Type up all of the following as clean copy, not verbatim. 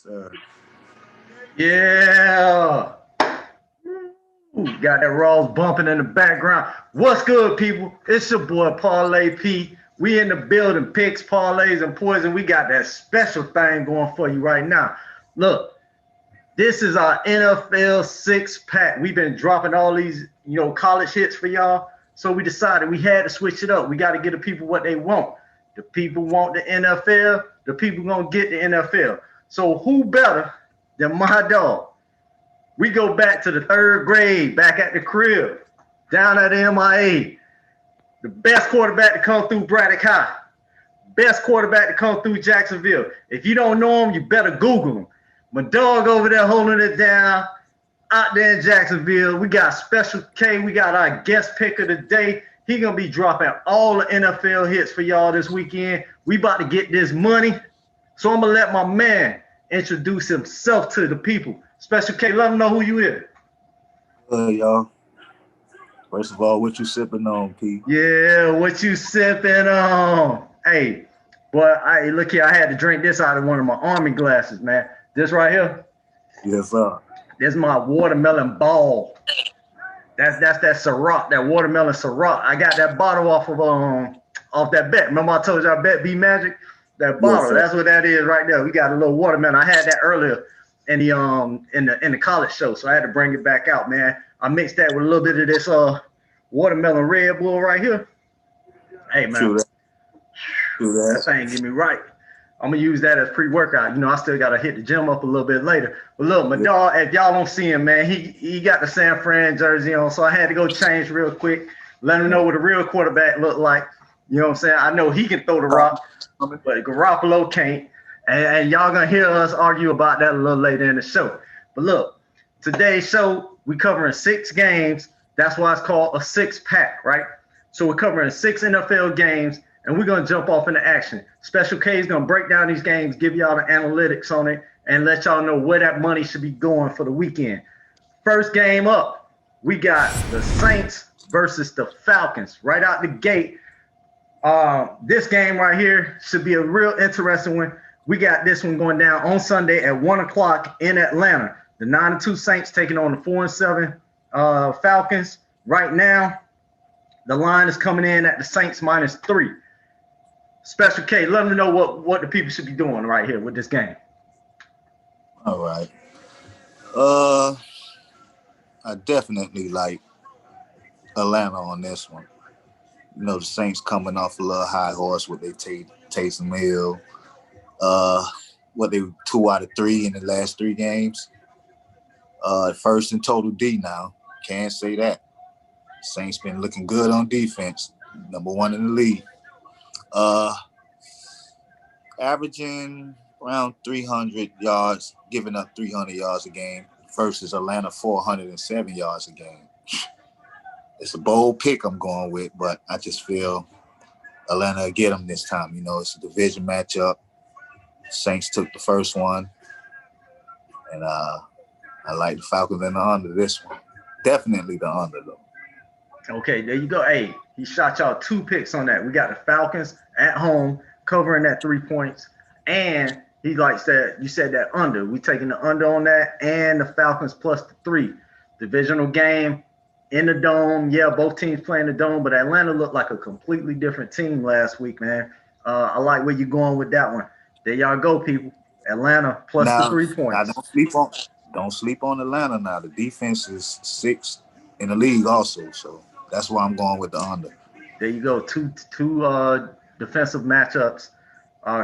Sir. Yeah. Ooh, got that Rawls bumping in the background. What's good, people? It's your boy Parlay P. We in the building, picks, parlays, and poison. We got that special thing going for you right now. Look, this is our NFL six pack. We've been dropping all these, college hits for y'all. So we decided we had to switch it up. We got to get the people what they want. The people want the NFL. The people gonna get the NFL. So who better than my dog? We go back to the third grade, back at the crib, down at the MIA. The best quarterback to come through Braddock High. Best quarterback to come through Jacksonville. If you don't know him, you better Google him. My dog over there holding it down out there in Jacksonville. We got Special K. We got our guest picker today. He gonna be dropping all the NFL hits for y'all this weekend. We about to get this money. So I'm gonna let my man introduce himself to the people. Special K, let them know who you is. Y'all. First of all, what you sipping on, P? Yeah, what you sipping on? Hey, boy, look here. I had to drink this out of one of my army glasses, man. This right here. Yes, sir. This is my watermelon ball. That's that Ciroc, that watermelon Ciroc. I got that bottle off that bet. Remember I told you I bet B Magic? That Yes, bottle. sir. That's what that is right there. We got a little watermelon. I had that earlier in the college show, so I had to bring it back out, man. I mixed that with a little bit of this watermelon Red Bull right here. Hey man, that thing get me right. I'm gonna use that as pre-workout. I still gotta hit the gym up a little bit later. But look, my dog, if y'all don't see him, man, he got the San Fran jersey on, so I had to go change real quick, let him know what a real quarterback look like. You know what I'm saying? I know he can throw the rock, but Garoppolo can't. And y'all gonna hear us argue about that a little later in the show. But look, today's show, we covering 6 games. That's why it's called a 6-pack, right? So we're covering 6 NFL games, and we're gonna jump off into action. Special K is gonna break down these games, give y'all the analytics on it, and let y'all know where that money should be going for the weekend. First game up, we got the Saints versus the Falcons. Right out the gate, this game right here should be a real interesting one. We got this one going down on Sunday at 1 o'clock in Atlanta. The 9-2 Saints taking on the 4-7 Falcons. Right now, the line is coming in at the Saints -3. Special K, let them know what the people should be doing right here with this game. All right. I definitely like Atlanta on this one. The Saints coming off a little high horse with their Taysom Hill. What they 2 out of 3 in the last 3 games. First in total D now. Can't say that. Saints been looking good on defense. Number 1 in the league. Averaging around 300 yards, giving up 300 yards a game versus Atlanta 407 yards a game. It's a bold pick I'm going with, but I just feel Atlanta will get them this time. It's a division matchup. Saints took the first one, and I like the Falcons and the under this one. Definitely the under, though. Okay, there you go. Hey, he shot y'all 2 picks on that. We got the Falcons at home covering that 3 points, and he likes that. You said that under. We taking the under on that, and the Falcons plus the 3. Divisional game in the dome. Yeah, both teams playing the dome, but Atlanta looked like a completely different team last week, man. I like where you're going with that one. There y'all go, people. Atlanta plus the 3 points. Don't sleep on Atlanta now. The defense is 6th in the league also, so that's why I'm going with the under. There you go. Two defensive matchups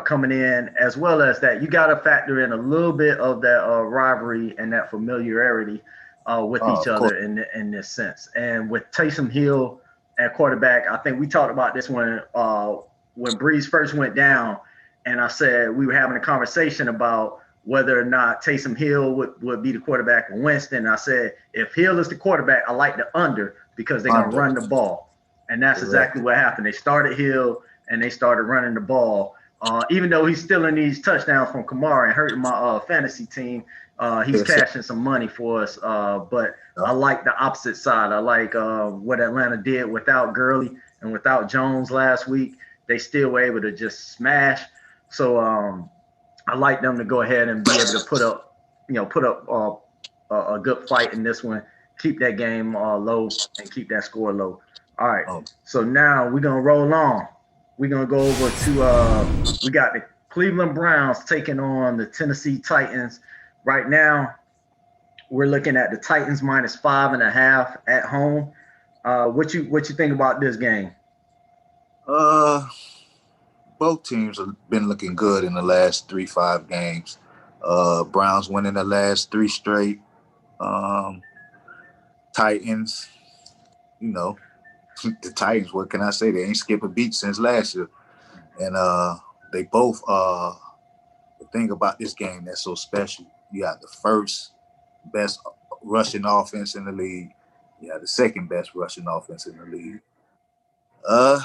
coming in, as well as that. You got to factor in a little bit of that rivalry and that familiarity with each other in this sense. And with Taysom Hill at quarterback, I think we talked about this when Breeze first went down, and I said we were having a conversation about whether or not Taysom Hill would be the quarterback for Winston. I said, if Hill is the quarterback, I like the under because they're going to run the ball. And that's exactly what happened. They started Hill, and they started running the ball. Even though he's stealing these touchdowns from Kamara and hurting my fantasy team, he's cashing some money for us. But I like the opposite side. I like what Atlanta did without Gurley and without Jones last week. They still were able to just smash. So I like them to go ahead and be able to put up a good fight in this one, keep that game low and keep that score low. All right. Oh, So now we're gonna roll on. We're gonna go over to we got the Cleveland Browns taking on the Tennessee Titans. Right now, we're looking at the Titans -5.5 at home. What you think about this game? uh, both teams have been looking good in the last 3-5 games. Browns winning the last three straight. Um, Titans, you know, the Titans. What can I say? They ain't skip a beat since last year, and they both. The thing about this game that's so special, you got the first best rushing offense in the league. You got the second best rushing offense in the league. I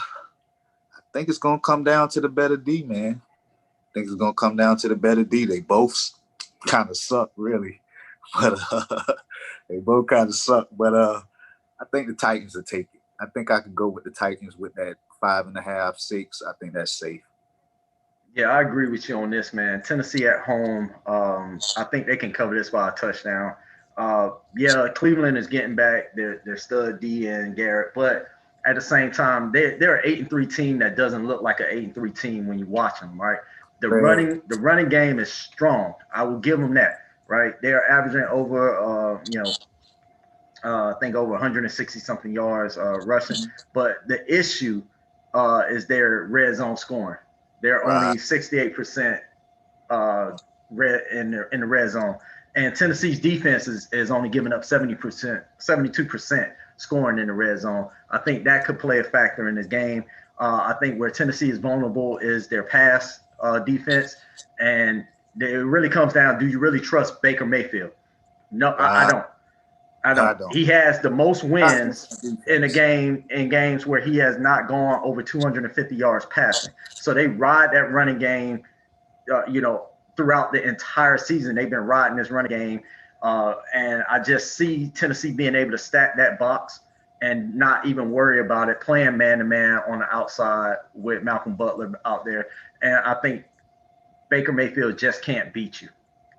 think it's gonna come down to the better D, man. I think it's gonna come down to the better D. They both kind of suck, really, but they both kind of suck. But I think the Titans will take it. I think I could go with the Titans with that 5.5, 6. I think that's safe. Yeah, I agree with you on this, man. Tennessee at home. I think they can cover this by a touchdown. Yeah, Cleveland is getting back their stud D and Garrett, but at the same time, they're an 8-3 team that doesn't look like an 8-3 team when you watch them, right? Man, The running game is strong. I will give them that, right? They're averaging over I think over 160 something yards rushing. But the issue is their red zone scoring. They're right, only 68% red in the red zone, and Tennessee's defense is only giving up 70%, 72% scoring in the red zone. I think that could play a factor in this game. I think where Tennessee is vulnerable is their pass defense, and it really comes down: do you really trust Baker Mayfield? No, I right. don't. I I don't. don't. He has the most Not wins against in a defense. game in games where he has not gone over 250 yards passing. So they ride that running game, throughout the entire season. They've been riding this running game, and I just see Tennessee being able to stack that box and not even worry about it, playing man to man on the outside with Malcolm Butler out there. And I think Baker Mayfield just can't beat you.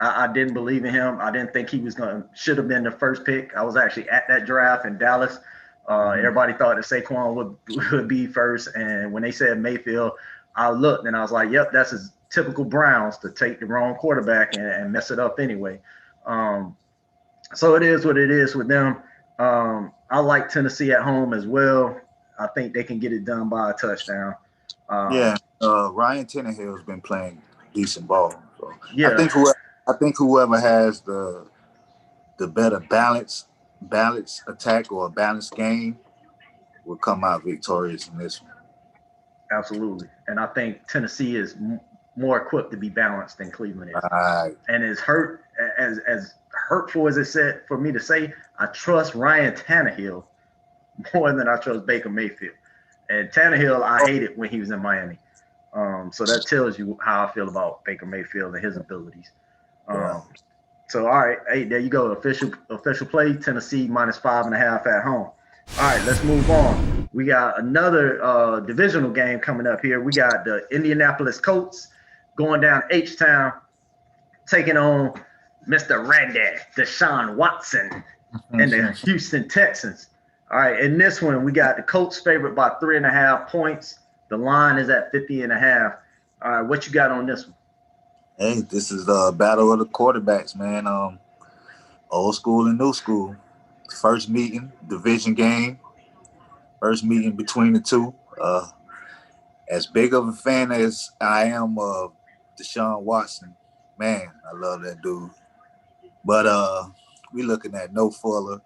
I didn't believe in him. I didn't think he was going to should have been the first pick. I was actually at that draft in Dallas. Mhm. Everybody thought that Saquon would be first, and when they said Mayfield, I looked and I was like, "Yep, that's his typical Browns to take the wrong quarterback and mess it up anyway." Um, so it is what it is with them. I like Tennessee at home as well. I think they can get it done by a touchdown. Yeah, Um, Ryan Tannehill has been playing decent ball. So I yeah, think whoever has the better balance attack or a balanced game will come out victorious in this one. absolutely. And I think Tennessee is more equipped to be balanced than Cleveland is. All right. And as hurtful as it said for me to say, I trust Ryan Tannehill more than I trust Baker Mayfield. And Tannehill, I hated when he was in Miami. So that tells you how I feel about Baker Mayfield and his abilities. Yeah. Um, so all right, hey, there you go. Official play. Tennessee -5.5 at home. All right, let's move on. We got another divisional game coming up here. We got the Indianapolis Colts going down H Town, taking on Mr. Randy Deshaun Watson and the Houston Texans. All right, in this one, we got the Colts favored by 3.5 points. The line is at 50.5. All right, what you got on this one? Hey, this is the battle of the quarterbacks, man. Old school and new school. First meeting, division game. First meeting between the two. As big of a fan as I am of Deshaun Watson, man, I love that dude. But we looking at no Fuller,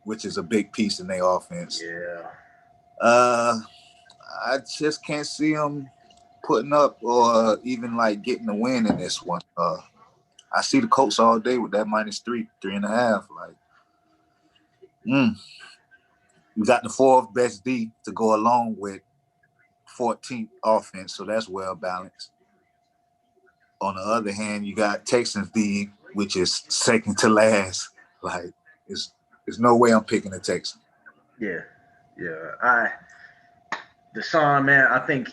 which is a big piece in their offense. Yeah, Uh, I just can't see him putting up or even like getting the win in this one. I see the Colts all day with that -3, 3.5. Like, mm, you got the fourth best D to go along with 14th offense, so that's well balanced. On the other hand, you got Texans D, which is second to last. Like, it's there's no way I'm picking the Texans. yeah, yeah. Deshaun, man, I think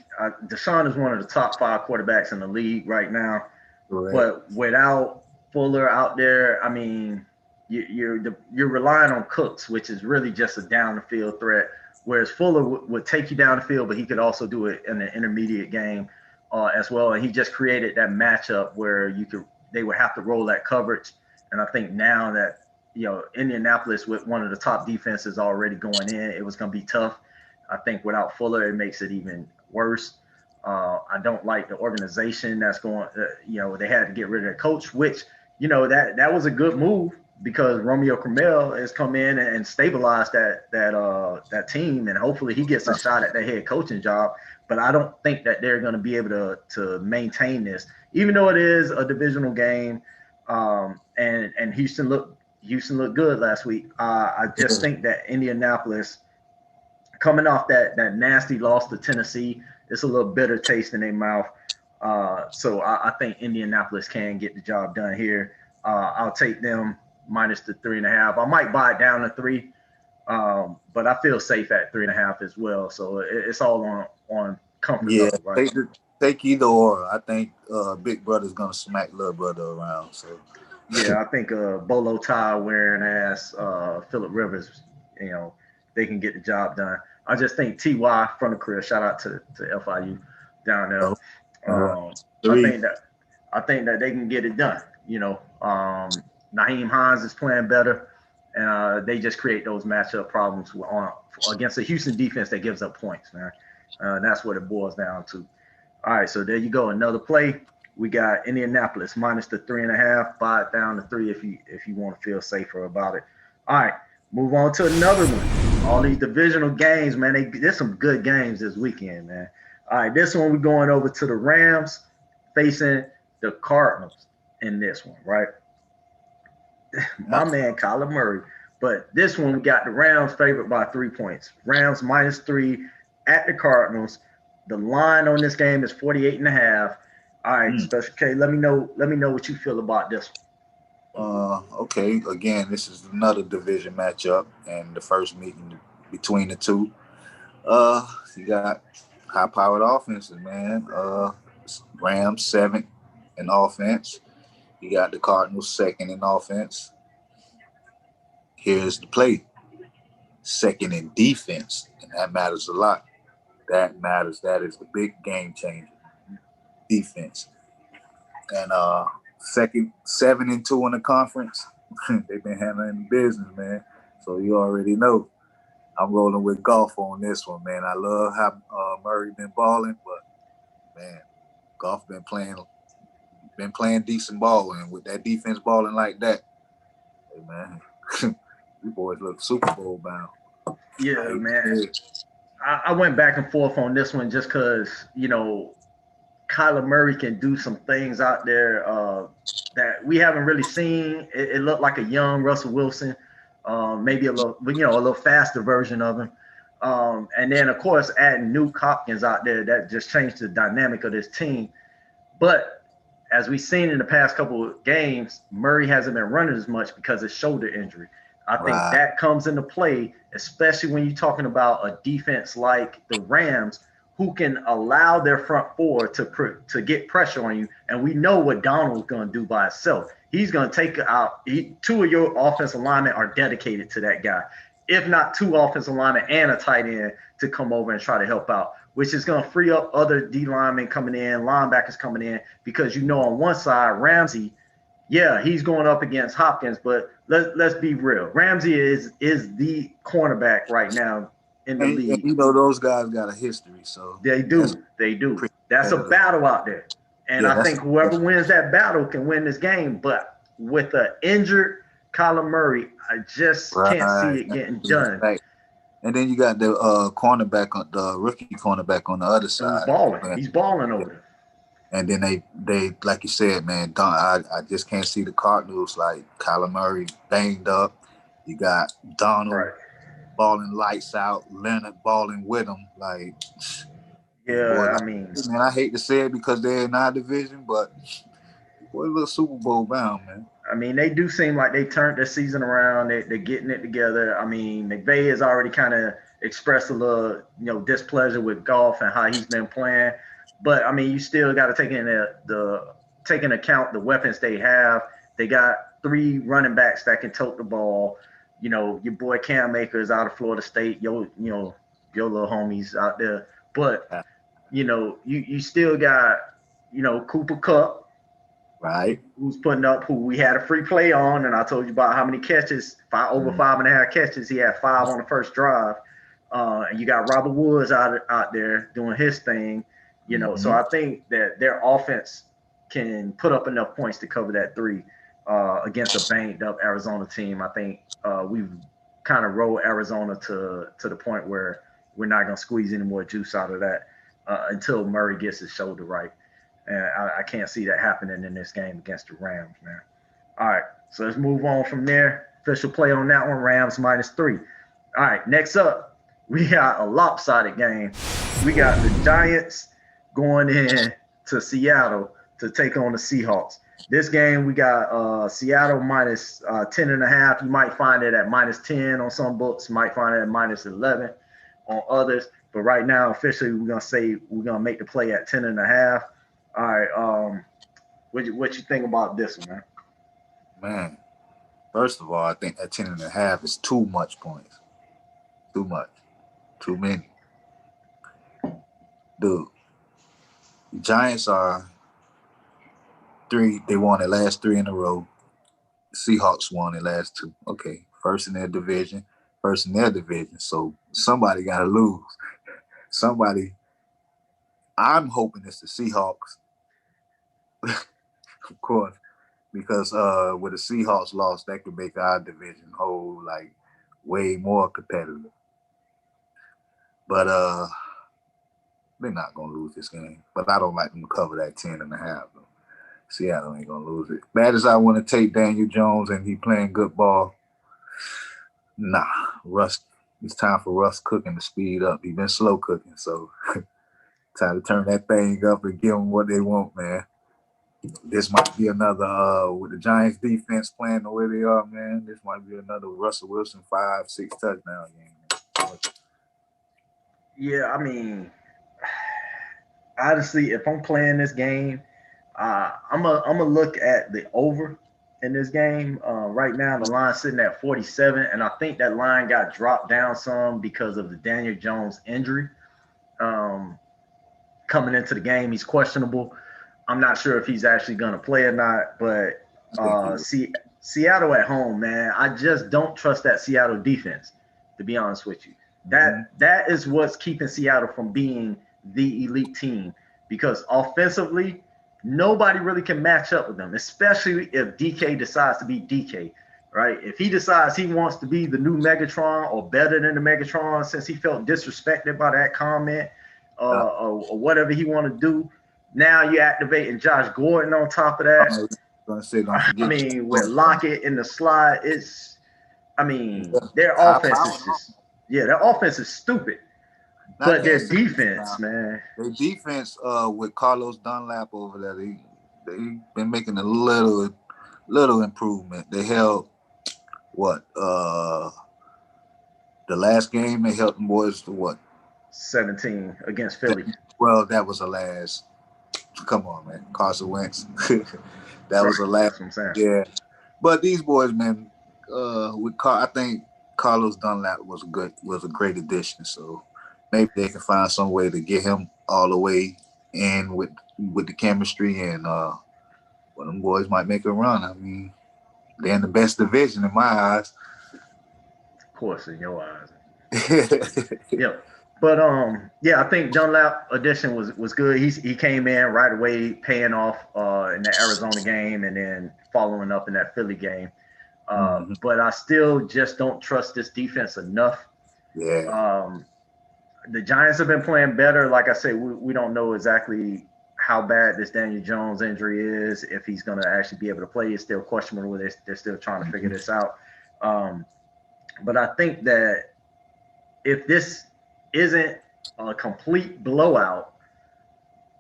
Deshaun is one of the top five quarterbacks in the league right now. Correct. But without Fuller out there, I mean, you're relying on Cooks, which is really just a down the field threat. Whereas Fuller would take you down the field, but he could also do it in the intermediate game as well. And he just created that matchup where they would have to roll that coverage. And I think now that Indianapolis with one of the top defenses already going in, it was going to be tough. I think without Fuller, it makes it even worse. I don't like the organization that's going. They had to get rid of their coach, which that was a good move because Romeo Crennel has come in and stabilized that team, and hopefully he gets a shot at that head coaching job. But I don't think that they're going to be able to maintain this, even though it is a divisional game. And Houston looked good last week. I just think that Indianapolis, coming off that nasty loss to Tennessee, it's a little bitter taste in their mouth. So I think Indianapolis can get the job done here. I'll take them minus the 3.5. I might buy it down to 3, but I feel safe at 3.5 as well. So it's all on comfort Yeah, level, right? take either or. I think Big Brother's gonna smack Little Brother around. So Yeah, I think Bolo tie wearing ass Phillip Rivers, they can get the job done. I just think Ty from the career, shout out to FIU down there. I three. think that they can get it done. Naheem Hines is playing better, and they just create those matchup problems against a Houston defense that gives up points, man. That's what it boils down to. All right, so there you go. Another play. We got Indianapolis minus the 3.5. Buy it down to 3 if you want to feel safer about it. All right, move on to another one. All these divisional games, man. There's some good games this weekend, man. All right, this one we're going over to the Rams facing the Cardinals in this one, right? My man Kyler Murray. But this one we got the Rams favored by 3 points. Rams minus 3 at the Cardinals. The line on this game is 48.5. All right, Special K, let me know what you feel about this one. Okay. Again, this is another division matchup, and the first meeting between the two. You got high-powered offenses, man. Rams 7th in offense. You got the Cardinals 2nd in offense. Here's the play: 2nd in defense, and that matters a lot. That matters. That is the big game changer. Defense. And 7-2 in the conference. They've been handling business, man. So you already know. I'm rolling with Goff on this one, man. I love how Murray been balling, but man, Goff been playing decent ball, and with that defense balling like that, hey man, you boys look Super Bowl bound. Yeah, man. I went back and forth on this one just because, Kyler Murray can do some things out there that we haven't really seen. It looked like a young Russell Wilson, maybe a little faster version of him. And then, of course, adding Nuke Hopkins out there, that just changed the dynamic of this team. But as we've seen in the past couple of games, Murray hasn't been running as much because of shoulder injury. I think that comes into play, especially when you're talking about a defense like the Rams, who can allow their front four to get pressure on you. And we know what Donald's going to do by himself. He's going to take out two of your offensive linemen are dedicated to that guy, if not 2 offensive linemen and a tight end to come over and try to help out, which is going to free up other D linemen coming in, linebackers coming in, because on one side, Ramsey, yeah, he's going up against Hopkins, but let's be real. Ramsey is the cornerback right now in the league. And those guys got a history, so they do. That's a battle out there, and I think whoever wins that battle can win this game. But with an injured Kyler Murray, I just can't see it getting done. Right. And then you got the the rookie cornerback on the other side. He's balling over there. And then they like you said, man, I just can't see the Cardinals, like Kyler Murray banged up. You got Donald balling lights out, Leonard balling with him. Like, yeah, boy, man, I hate to say it because they're in our division, but boy, a little Super Bowl bound, man. I mean, they do seem like they turned their season around. They're getting it together. I mean, McVay has already kind of expressed a little, displeasure with Goff and how he's been playing. But I mean, you still got to take into taking account the weapons they have. They got 3 running backs that can tote the ball. You know, your boy Cam Akers out of Florida State, your little homies out there. But you know, you still got, you know, Cooper Kupp, Right. who's putting up, who we had a free play on, and I told you about how many catches, over 5.5 catches. He had 5 on the first drive. And you got Robert Woods out there doing his thing, you know. So I think that their offense can put up enough points to cover that 3 against a banged up Arizona team. I think we've kind of rolled Arizona to the point where we're not going to squeeze any more juice out of that until Murray gets his shoulder right. And I can't see that happening in this game against the Rams, man. All right, so let's move on from there. Official play on that one, Rams -3. All right, next up, we got a lopsided game. We got the Giants going in to Seattle to take on the Seahawks. This game, we got Seattle -10.5. You might find it at -10 on some books. You might find it at -11 on others. But right now, officially, we're gonna make the play at 10.5. All right, what you think about this one, man? Man, first of all, I think that 10.5 is too much points. Too much. Too many. Dude, the Giants are 3. They won their last 3 in a row. Seahawks won their last 2. Okay, first in their division. So somebody got to lose. Somebody. I'm hoping it's the Seahawks. Of course, because with the Seahawks loss, that could make our division whole like way more competitive. But they're not gonna lose this game. But I don't like them to cover that 10.5. Though. Seattle ain't gonna lose it. Bad as I want to take Daniel Jones and he playing good ball, nah, Russ. It's time for Russ cooking to speed up. He been slow cooking, so time to turn that thing up and give them what they want, man. This might be another with the Giants defense playing the way they are, man. This might be another Russell Wilson 5-6 touchdown game. Yeah, I mean, honestly, if I'm playing this game, I'm a look at the over in this game. Right now, the line's sitting at 47, and I think that line got dropped down some because of the Daniel Jones injury. Coming into the game, he's questionable. I'm not sure if he's actually going to play or not, but Seattle at home, man, I just don't trust that Seattle defense, to be honest with you. That is what's keeping Seattle from being the elite team, because offensively, nobody really can match up with them, especially if DK decides to be DK, right? If he decides he wants to be the new Megatron or better than the Megatron since he felt disrespected by that comment or whatever he want to do, now you're activating Josh Gordon on top of that. I mean, with Lockett in the slot, their offense is stupid. But their defense, man. Their defense with Carlos Dunlap over there, they been making a little improvement. They held the last game they held them boys to what? 17 against Philly. Well, that was the last. Come on, man. Carson Wentz. That was the last. Yeah. But these boys, man, I think Carlos Dunlap was a great addition. So maybe they can find some way to get him all the way in with the chemistry, and them boys might make a run. I mean, they're in the best division in my eyes. Of course, in your eyes. Yep. But I think Dunlap addition was good. He came in right away, paying off in the Arizona game, and then following up in that Philly game. But I still just don't trust this defense enough. Yeah. The Giants have been playing better. Like I said, we don't know exactly how bad this Daniel Jones injury is. If he's going to actually be able to play, it's still questionable. They're still trying to figure this out. But I think that if this isn't a complete blowout,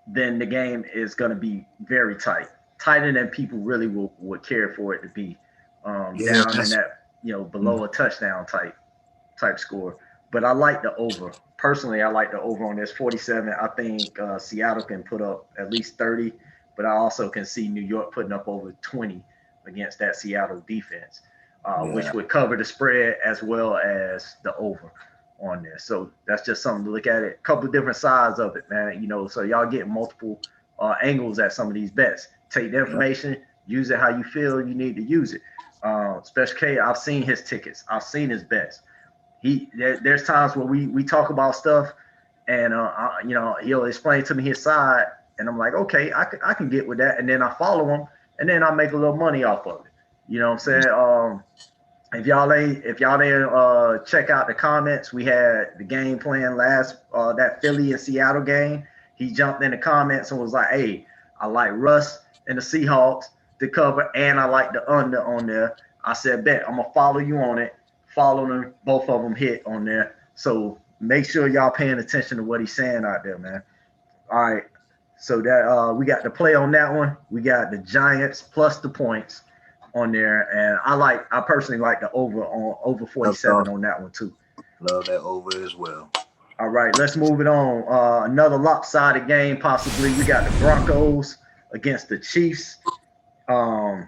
then the game is going to be very tight, tighter than people really would care for it to be. Down in that, below a touchdown type score. But I like the over. Personally, I like the over on this 47. I think Seattle can put up at least 30, but I also can see New York putting up over 20 against that Seattle defense, which Yeah. would cover the spread as well as the over on there. So that's just something to look at it. A couple of different sides of it, man. So y'all get multiple angles at some of these bets. Take the Yeah. information, use it how you feel you need to use it. Special K, I've seen his tickets, I've seen his bets. There's times where we talk about stuff, and he'll explain to me his side, and I'm like, okay, I can get with that, and then I follow him, and then I make a little money off of it. You know what I'm saying? If y'all ain't check out the comments, we had the game plan last that Philly and Seattle game. He jumped in the comments and was like, "Hey, I like Russ and the Seahawks to cover, and I like the under on there." I said, "Bet I'm gonna follow you on it." Follow them, both of them hit on there. So make sure y'all paying attention to what he's saying out there, man. All right. So that we got the play on that one. We got the Giants plus the points on there, and I personally like the over 47 on that one too. Love that over as well. All right, let's move it on. Another lopsided game, possibly. We got the Broncos against the Chiefs. The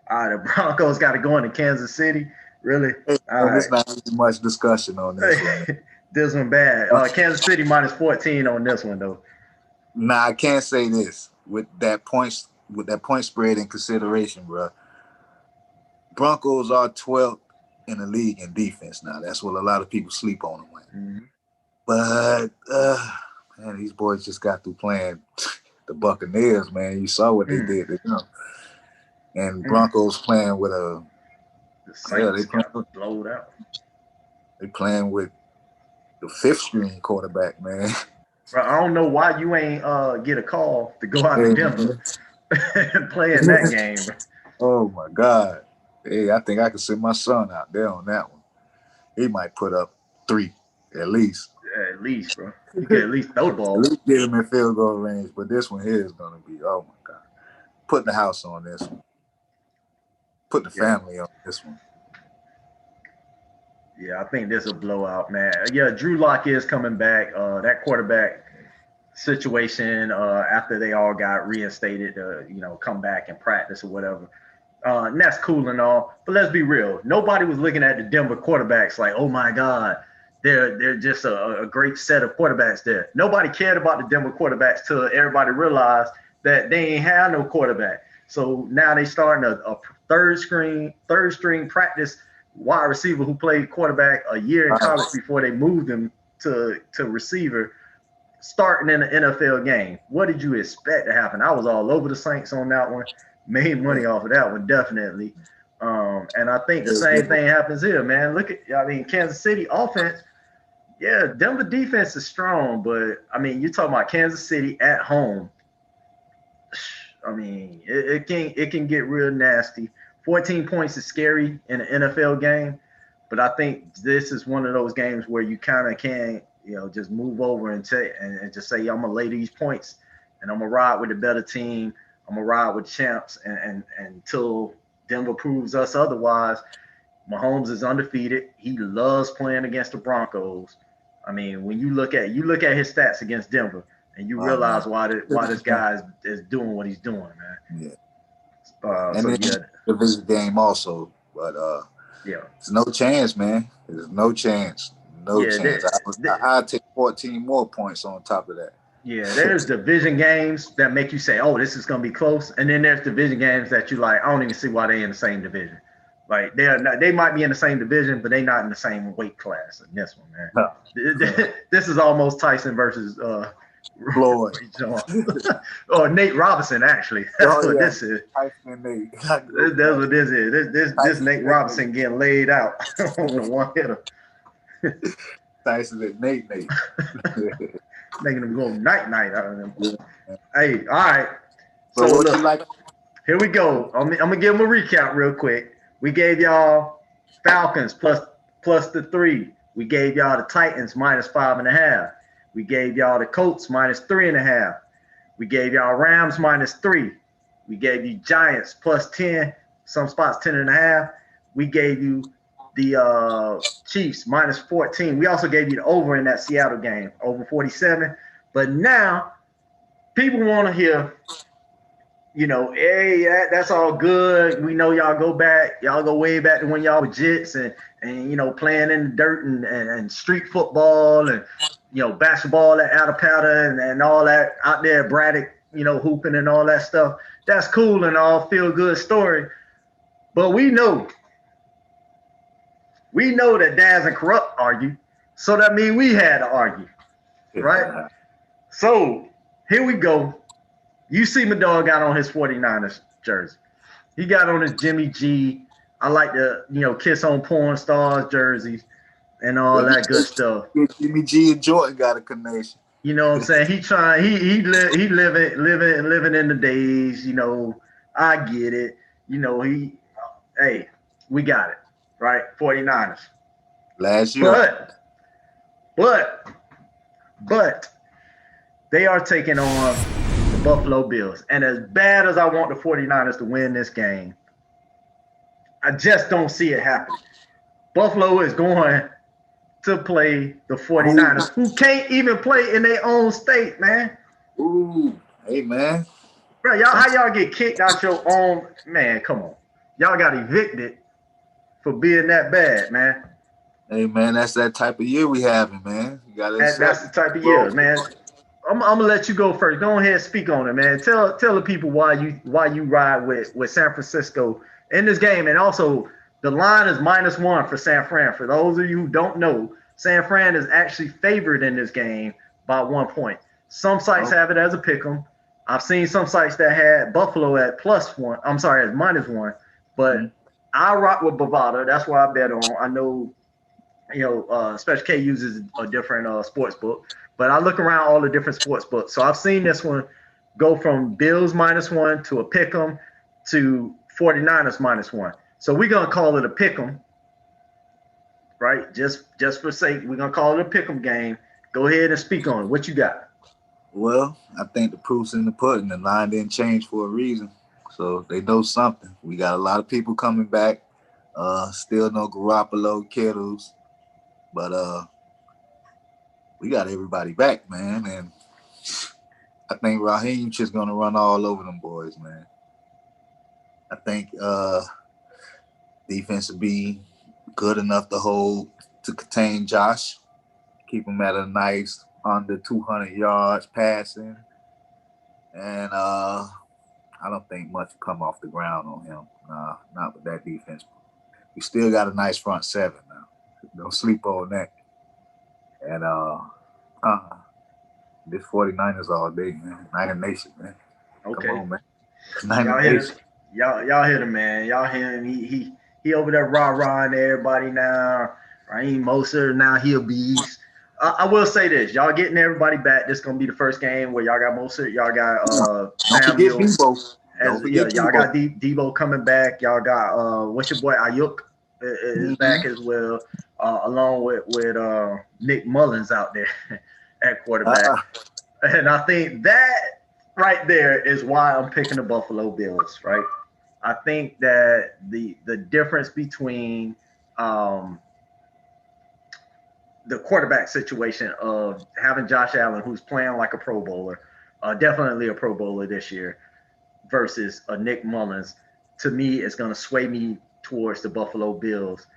Broncos got to go into Kansas City. Really? All right. There's not really much discussion on this one. This one bad. Kansas City minus 14 on this one though. Nah, I can't say this with that point spread in consideration, bro. Broncos are 12th in the league in defense now. That's what a lot of people sleep on them with. Mm-hmm. But man, these boys just got through playing the Buccaneers, man. You saw what they did to them. And Broncos playing with the Saints got blowed out. They playing with the fifth string quarterback, man. Bro, I don't know why you ain't get a call to go out to Denver and play in that game. Oh my God. Hey, I think I could send my son out there on that one. He might put up 3 at least. Yeah, at least, bro. You can at least throw the ball. At least get him in field goal range. But this one here is going to be, oh my God. Put the house on this one. Put the family on this one. Yeah, I think this is a blowout, man. Yeah, Drew Lock is coming back. That quarterback situation after they all got reinstated to, come back and practice or whatever. And that's cool and all, but let's be real. Nobody was looking at the Denver quarterbacks like, oh my God, they're just a great set of quarterbacks there. Nobody cared about the Denver quarterbacks till everybody realized that they ain't have no quarterback. So now they starting a third string practice wide receiver who played quarterback a year in college before they moved him to receiver, starting in an NFL game. What did you expect to happen? I was all over the Saints on that one. Made money off of that one, definitely. And I think the same thing happens here, man. Kansas City offense, yeah, Denver defense is strong, but, you're talking about Kansas City at home. It can get real nasty. 14 points is scary in an NFL game, but I think this is one of those games where you kind of can, just move over and just say, I'm going to lay these points, and I'm going to ride with the better team. I'm going to ride with champs and until Denver proves us otherwise. Mahomes is undefeated. He loves playing against the Broncos. When you look at his stats against Denver, and you realize why this guy is doing what he's doing, man. Yeah. The visit game also, but there's no chance, man. There's no chance. No chance. I'd take 14 more points on top of that. Yeah, there's division games that make you say, oh, this is going to be close. And then there's division games that you like, I don't even see why they're in the same division. Like, they might be in the same division, but they're not in the same weight class in this one, man. No. This is almost Tyson versus Floyd. Or Nate Robinson, actually. That's what this is. Tyson and Nate. That's what this is. This Nate Robinson getting laid out on one hitter. Tyson and Nate. Making them go night out of them. Yeah. Hey, all right. So look, here we go. I'm gonna give them a recap real quick. We gave y'all Falcons plus the 3. We gave y'all the Titans minus 5.5. We gave y'all the Colts minus 3.5. We gave y'all Rams minus 3. We gave you Giants plus 10. Some spots 10.5. We gave you the Chiefs minus 14. We also gave you the over in that Seattle game, over 47. But now people want to hear Hey, that's all good. We know y'all go way back to when y'all were jits and playing in the dirt and street football and basketball at Attapata and all that out there, Braddock, hooping and all that stuff. That's cool and all, feel good story. But we know that Daz and Corrupt argue, so that means we had to argue, right? So here we go. You see my dog got on his 49ers jersey. He got on his Jimmy G. I like the, kiss on porn stars jerseys and all Well, that good stuff. Jimmy G and Jordan got a connection. You know what I'm saying? He living in the days, I get it. Hey, we got it. Right? 49ers. Last year. But they are taking on the Buffalo Bills. And as bad as I want the 49ers to win this game, I just don't see it happening. Buffalo is going to play the 49ers, who can't even play in their own state, man. Ooh, hey, man. Bro, how y'all get kicked out your own? Man, come on. Y'all got evicted for being that bad, man. Hey, man, that's that type of year we having, man. You gotta accept. That's the type of year, man. I'm gonna let you go first. Go ahead and speak on it, man. Tell the people why you ride with San Francisco in this game, and also the line is -1 for San Fran. For those of you who don't know, San Fran is actually favored in this game by 1 point. Some sites have it as a pick 'em. I've seen some sites that had Buffalo at +1. I'm sorry, as -1. But I rock with Bovada. That's what I bet on. I know, Special K uses a different sports book, but I look around all the different sports books. So I've seen this one go from Bills -1 to a pick 'em to 49ers -1. So we're gonna call it a pick 'em, right? Just for sake, we're gonna call it a pick 'em game. Go ahead and speak on it. What you got? Well, I think the proof's in the pudding. The line didn't change for a reason, so they know something. We got a lot of people coming back. Still no Garoppolo, Kittles, but we got everybody back, man. And I think Raheem's just gonna run all over them boys, man. I think defense will be good enough to contain Josh, keep him at a nice under 200 yards passing, and I don't think much will come off the ground on him. Not with that defense. We still got a nice front seven now. Don't sleep on that. And this 49ers all day, man. Niner Nation, man. Okay. Come on, man. Y'all hit him, man. Y'all hear him. He over there rah-rahing everybody now. Raheem Mostert, now he a beast. I will say this. Y'all getting everybody back. This is going to be the first game where y'all got Mostert. Y'all got Samuel. Y'all got Debo coming back. Y'all got, what's your boy, Ayuk is back as well, along with Nick Mullins out there at quarterback. And I think that right there is why I'm picking the Buffalo Bills, right? I think that the difference between the quarterback situation of having Josh Allen, who's playing like a Pro Bowler, definitely a Pro Bowler this year, versus a Nick Mullins, to me, is going to sway me towards the Buffalo Bills.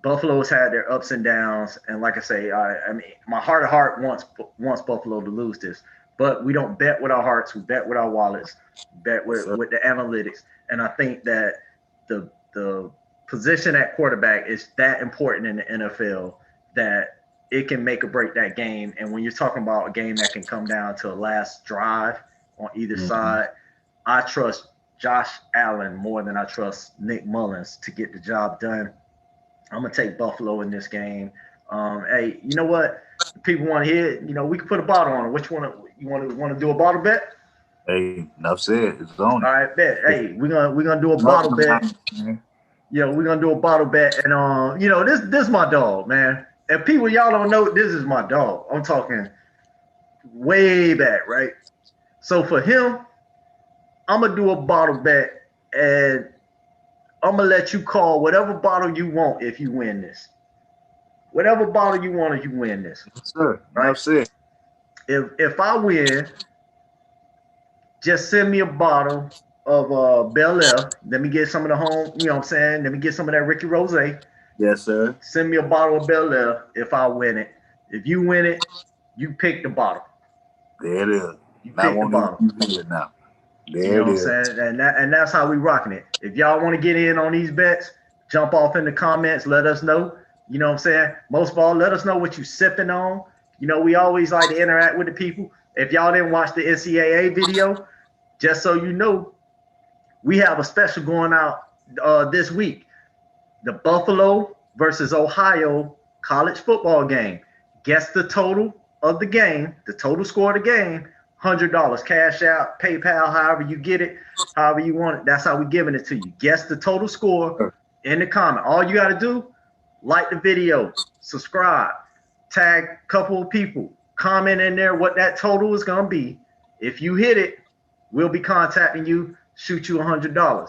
Buffalo's had their ups and downs, and like I say, I mean, my heart of heart wants Buffalo to lose this, but we don't bet with our hearts. We bet with our wallets, bet with the analytics, and I think that the position at quarterback is that important in the NFL that it can make or break that game. And when you're talking about a game that can come down to a last drive on either side, I trust Josh Allen more than I trust Nick Mullins to get the job done. I'm gonna take Buffalo in this game. Hey, you know what? If people want to hear it, we can put a bottle on it. Which one you want to do a bottle bet? Hey, enough said. It's on. All right, bet. Hey, we're gonna do a bottle bet. Yeah, we're gonna do a bottle bet, and this my dog, man. And people, y'all don't know, this is my dog. I'm talking way back, right? So for him, I'm gonna do a bottle bet, and I'm gonna let you call whatever bottle you want if you win this. Whatever bottle you want if you win this. Yes, sir. Right? Enough said. If I win just send me a bottle of Bel Air. Let me get some of the home, you know what I'm saying? Let me get some of that Ricky Rose. Yes, sir. Send me a bottle of Bel Air if I win it. If you win it, you pick the bottle. There it is. You I pick the won't bottle. even do it now. You There know it what I'm is. saying? And that's how we rocking it. If y'all want to get in on these bets, jump off in the comments. Let us know. You know what I'm saying? Most of all, let us know what you sipping on. You know, we always like to interact with the people. If y'all didn't watch the NCAA video, just so you know, we have a special going out this week. The Buffalo versus Ohio college football game. Guess the total of the game, the total score of the game, $100. Cash out, PayPal, however you get it, however you want it. That's how we giving it to you. Guess the total score in the comment. All you got to do, like the video, subscribe, tag a couple of people, comment in there what that total is going to be. If you hit it, we'll be contacting you, shoot you $100.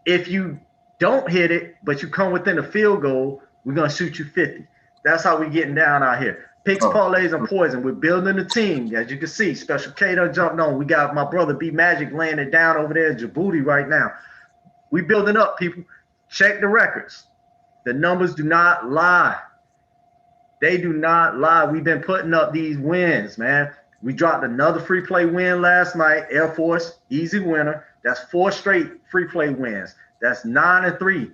If you don't hit it, but you come within a field goal, we're gonna shoot you 50. That's how we getting down out here. Picks, parlays, and poison. We're building a team. As you can see, Special K done jumped on. We got my brother B Magic laying it down over there in Djibouti right now. We building up, people. Check the records. The numbers do not lie. They do not lie. We've been putting up these wins, man. We dropped another free play win last night. Air Force, easy winner. That's 4 straight free play wins. That's 9-3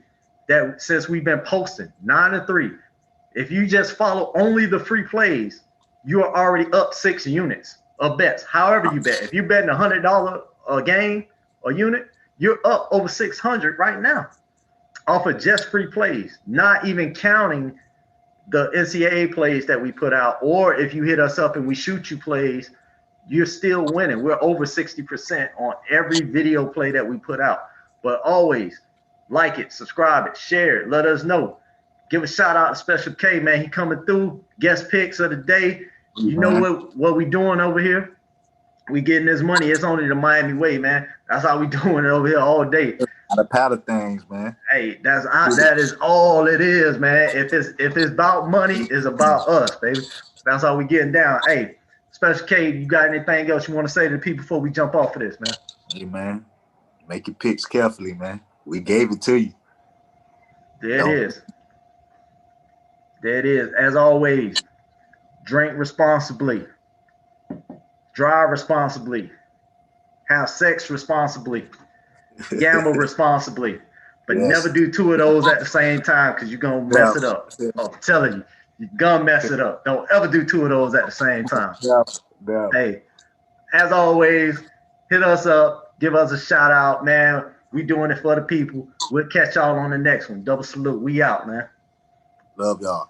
that since we've been posting. 9-3. If you just follow only the free plays, you are already up 6 units of bets. However you bet. If you're betting $100 a game, a unit, you're up over 600 right now off of just free plays, not even counting the NCAA plays that we put out, or if you hit us up and we shoot you plays, you're still winning. We're over 60% on every video play that we put out. But always like it, subscribe it, share it, let us know. Give a shout out to Special K, man. He coming through. Guest picks of the day. You know what we doing over here? We getting this money. It's only the Miami way, man. That's how we doing it over here all day. The powder things, man. Hey, that is all it is, man. If it's about money, it's about us, baby. That's how we getting down. Hey, Special K, you got anything else you want to say to the people before we jump off of this, man? Hey, man, make your picks carefully, man. We gave it to you. There it is. There it is. As always, drink responsibly, drive responsibly, have sex responsibly, gamble responsibly, but never do 2 of those at the same time because you're going to mess it up. I'm telling you, you're going to mess it up. Don't ever do 2 of those at the same time. Hey, as always, hit us up, give us a shout out, man. We doing it for the people. We'll catch y'all on the next one. Double salute. We out, man. Love y'all.